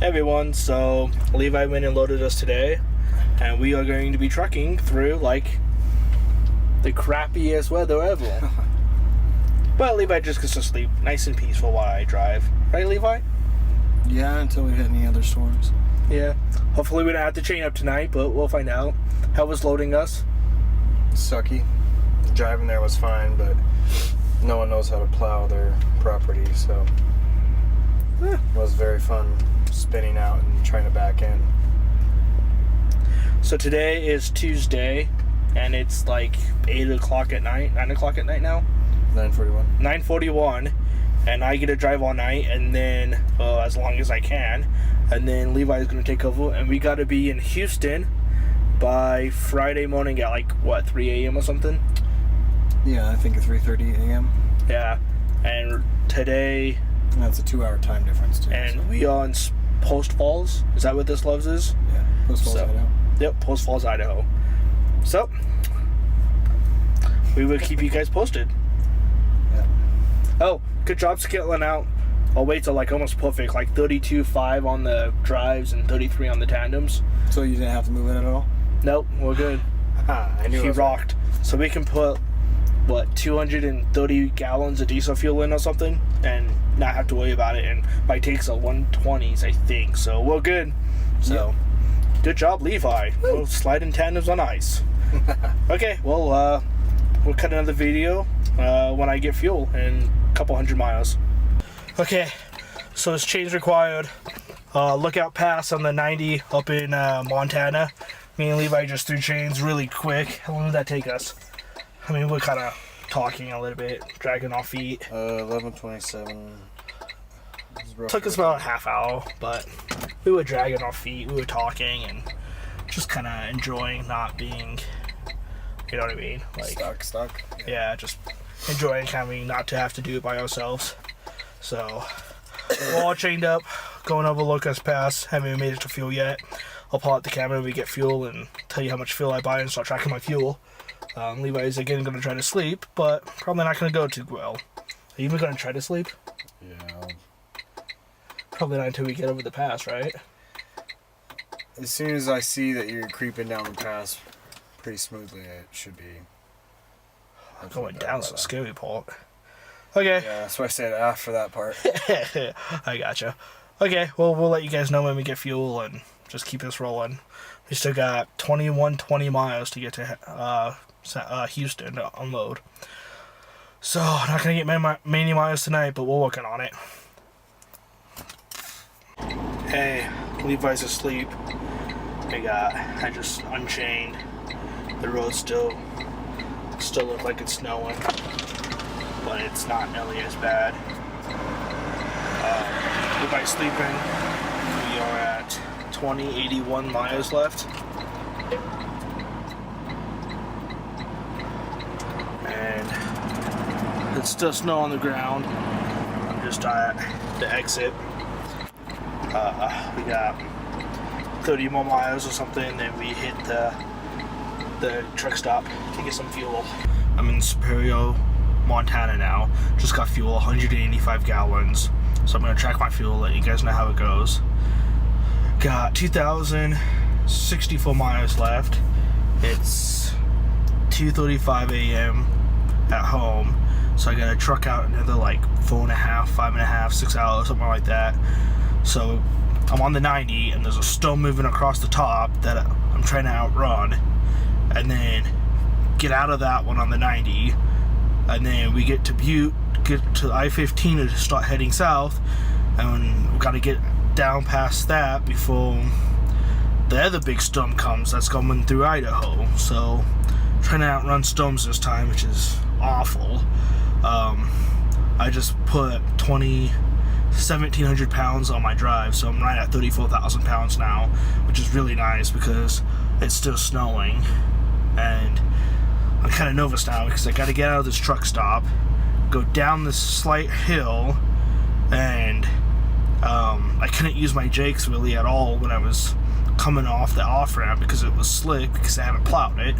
Hey everyone, so Levi went and loaded us today, and we are going to be trucking through like the crappiest weather ever. But Levi just gets to sleep nice and peaceful while I drive. Right, Levi? Yeah, until we hit any other storms. Yeah. Hopefully we don't have to chain up tonight, but we'll find out. How was loading us? Sucky. Driving there was fine, but no one knows how to plow their property, so it was very fun spinning out and trying to back in. So today is Tuesday, and it's like 8 o'clock at night, 9 o'clock at night now? 9:41. 9:41, and I get to drive all night, and then, as long as I can, and then Levi's going to take over, and we got to be in Houston by Friday morning at like, what, 3 a.m. or something? Yeah, I think at 3:30 a.m. Yeah, and today... And that's a 2-hour time difference, too. And so. we are in Post Falls. Is that what this loves is? Yeah, Post Falls, Idaho. Yep, Post Falls, Idaho. So, we will keep you guys posted. Yeah. Oh, good job scaling out. I'll wait till like almost perfect, like 32.5 on the drives and 33 on the tandems. So you didn't have to move in at all? Nope, we're good. I knew He it rocked. So we can put, what, 230 gallons of diesel fuel in or something and not have to worry about it. And my takes are 120s, I think. So we're good. So, good job, Levi. We'll slide in tandems on ice. Okay, well, we'll cut another video when I get fuel in a couple hundred miles. Okay, so it's change required. Lookout pass on the 90 up in Montana. Me and Levi just threw chains really quick. How long did that take us? I mean, we're kind of talking a little bit, dragging our feet. 11:27. Took us about a half hour, but we were dragging our feet, we were talking, and just kind of enjoying not being, you know what I mean? Like Stuck. Yeah, just enjoying having not to have to do it by ourselves. So, we're all chained up, going over Locust Pass, haven't made it to fuel yet. I'll pull out the camera when we get fuel and tell you how much fuel I buy and start tracking my fuel. Levi's again going to try to sleep, but probably not going to go too well. Are you even going to try to sleep? Yeah. Probably not until we get over the pass, right? As soon as I see that you're creeping down the pass pretty smoothly, it should be. Going down is the scary part. Okay. Yeah, that's why I said after that part. I gotcha. Okay, well, we'll let you guys know when we get fuel and just keep this rolling. We still got 2120 miles to get to Houston to unload. So, not going to get many miles tonight, but we're working on it. Hey, Levi's asleep. I just unchained. The road still look like it's snowing, but it's not nearly as bad. Levi's sleeping. We are at 81 miles left. And it's still snow on the ground. I'm just at the exit. We got 30 more miles or something, then we hit the truck stop to get some fuel. I'm in Superior, Montana now. Just got fuel, 185 gallons. So I'm gonna track my fuel, let you guys know how it goes. Got 2,064 miles left. It's 2:35 a.m. at home. So I gotta truck out another like 4.5, 5.5, 6 hours, something like that. So I'm on the 90 and there's a storm moving across the top that I'm trying to outrun. And then get out of that one on the 90. And then we get to Butte, get to I-15 to start heading south. And we've got to get down past that before the other big storm comes that's coming through Idaho. So trying to outrun storms this time, which is awful. I just put 1,700 pounds on my drive, so I'm right at 34,000 pounds now, which is really nice because it's still snowing. And I'm kind of nervous now because I got to get out of this truck stop, go down this slight hill, and I couldn't use my jakes really at all when I was coming off the off-ramp because it was slick because I haven't plowed it.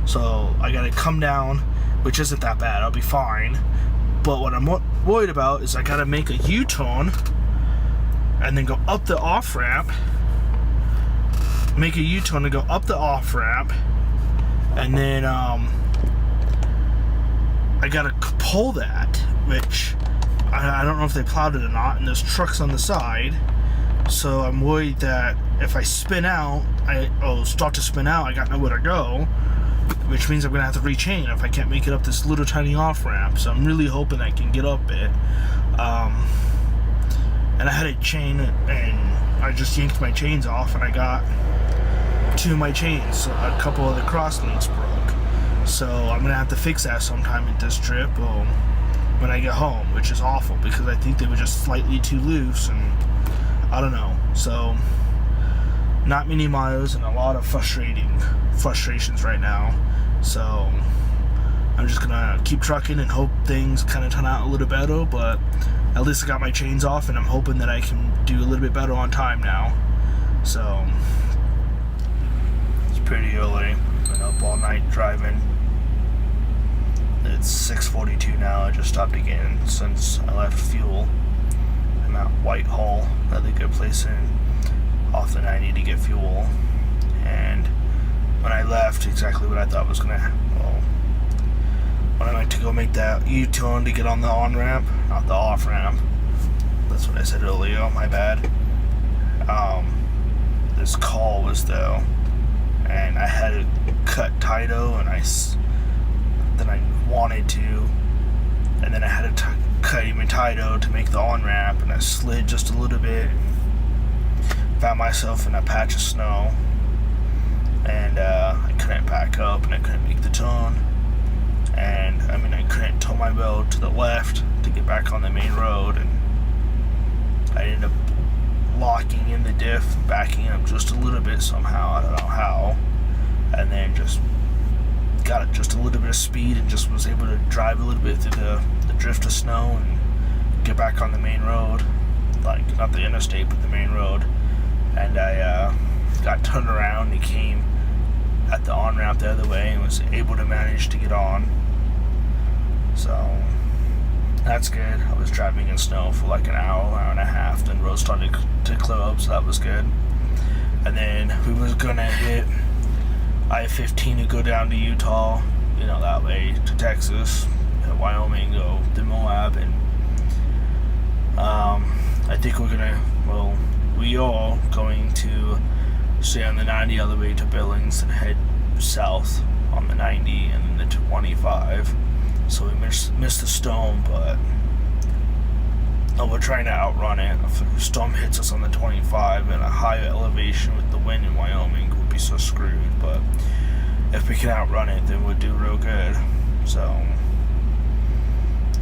So I got to come down, which isn't that bad, I'll be fine. But what I'm worried about is I got to make a U-turn and then go up the off ramp, make a U-turn to go up the off ramp, and then I gotta pull that, which I don't know if they plowed it or not, and there's trucks on the side, so I'm worried that if I spin out, start to spin out, I got nowhere to go, which means I'm gonna have to rechain if I can't make it up this little tiny off ramp. So I'm really hoping I can get up it. And I had a chain, and I just yanked my chains off, and I got 2 of my chains. A couple of the cross links broke, so I'm gonna have to fix that sometime at this trip when I get home, which is awful because I think they were just slightly too loose, and I don't know. So not many miles and a lot of frustrations right now. So I'm just gonna keep trucking and hope things kind of turn out a little better, but at least I got my chains off, and I'm hoping that I can do a little bit better on time now. So it's pretty early. Been up all night driving. It's 6:42 now. I just stopped again since I left fuel. I'm at Whitehall, another good place off the 90 to get fuel. And when I left, exactly what I thought was gonna happen. When I went to go make that U-turn to get on the on-ramp, not the off-ramp. That's what I said earlier, my bad. This call was though, and I had to cut Taito, and then I wanted to, and then I had to cut even Taito to make the on-ramp, and I slid just a little bit, and found myself in a patch of snow, and I couldn't back up, and I couldn't make the turn. And I couldn't turn my wheel to the left to get back on the main road, and I ended up locking in the diff, backing up just a little bit somehow, I don't know how, and then just got just a little bit of speed and just was able to drive a little bit through the drift of snow and get back on the main road, like not the interstate but the main road. And I got turned around and came at the on-ramp the other way and was able to manage to get on. So that's good. I was driving in snow for like an hour and a half, then road started to clear up, so that was good. And then we was gonna hit I-15 to go down to Utah, that way to Texas, Wyoming, go to Moab, and I think we are going to stay on the 90 all the way to Billings and head south on the 90 and then the 25. So we missed the storm, but we're trying to outrun it. If the storm hits us on the 25 at a higher elevation with the wind in Wyoming, we'll be so screwed. But if we can outrun it, then we'll do real good. So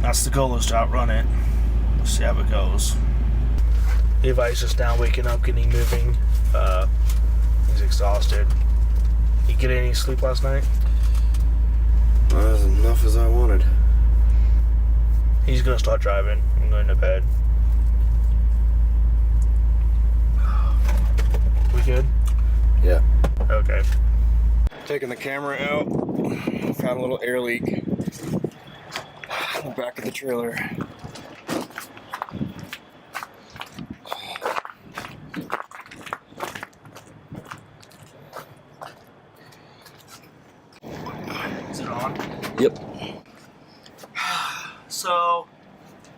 that's the goal, is to outrun it. We'll see how it goes. Levi's just now waking up, getting moving. He's exhausted. You get any sleep last night? As enough as I wanted. He's gonna start driving. I'm going to bed. We good? Yeah. Okay. Taking the camera out. Found a little air leak in the back of the trailer. Is it on? Yep. So,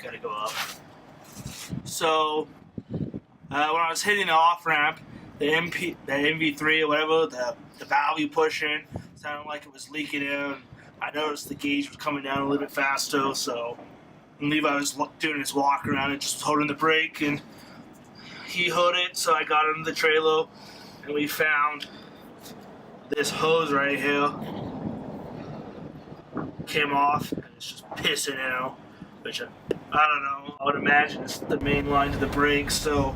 gotta go up. So, when I was hitting the off ramp, the MV3 or whatever, the valve you push in, sounded like it was leaking in. I noticed the gauge was coming down a little bit faster, so Levi was doing his walk around and just holding the brake, and he heard it, so I got into the trailer, and we found this hose right here. Came off, and it's just pissing out, which I don't know. I would imagine it's the main line to the brake, so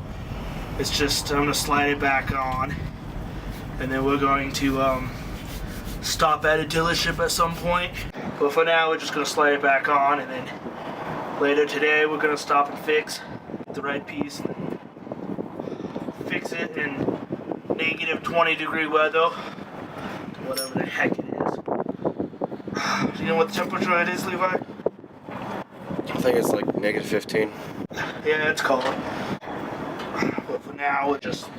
it's just, I'm gonna slide it back on, and then we're going to stop at a dealership at some point. But for now, we're just gonna slide it back on, and then later today, we're gonna stop and fix the right piece, and fix it in negative 20-degree weather, whatever the heck it is. Do you know what the temperature it is, Levi? I think it's like negative 15. Yeah, it's cold. now we'll just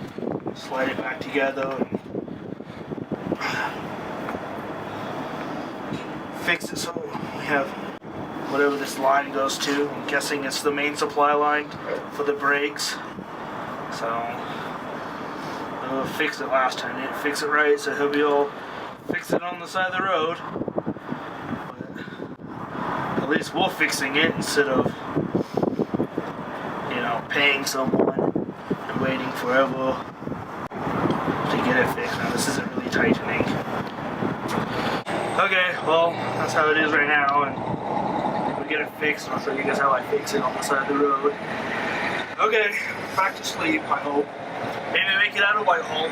slide it back together and fix it so we have whatever this line goes to. I'm guessing it's the main supply line for the brakes. So we'll fix it last time. Didn't fix it right, so he'll be all fix it on the side of the road. But at least we're fixing it instead of, you know, paying someone and waiting forever to get it fixed. Now this isn't really tightening. Okay, well, that's how it is right now, and we'll get it fixed, and I'll show you guys how I fix it on the side of the road. Okay, back to sleep, I hope. Maybe make it out of Whitehall.